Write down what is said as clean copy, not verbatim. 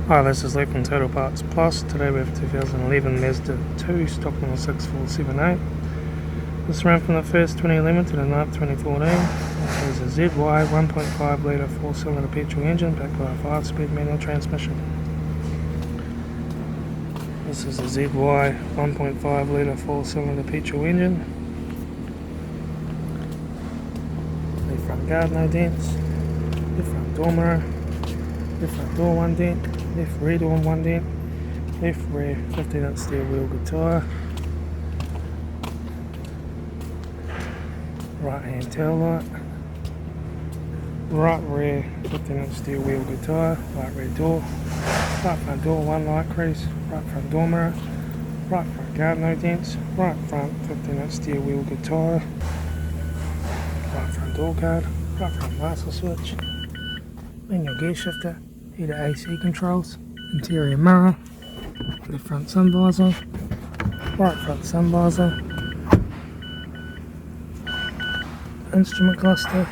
Hi, this is Luke from Total Parts Plus. Today we have 2011 Mazda 2 stock number 6478. This ran from the 1st 2011 to the 9th 2014. It is a ZY 1.5 litre 4-cylinder petrol engine backed by a 5-speed manual transmission. This is a ZY 1.5 litre 4-cylinder petrol engine. Left front guard, no dents. Left front door mirror. Left front door, 1 dent. Left rear door, 1 dent. Left rear 15-inch steel wheel good tyre. Right hand tail light. Right rear 15-inch steel wheel good tyre. Right rear door. Right front door, 1 light crease. Right front door mirror. Right front guard, no dents. Right front 15-inch steel wheel good tyre. Right front door guard. Right front master switch. Manual gear shifter. Heater AC controls. Interior mirror. Left front sun visor. Right front sun visor. Instrument cluster.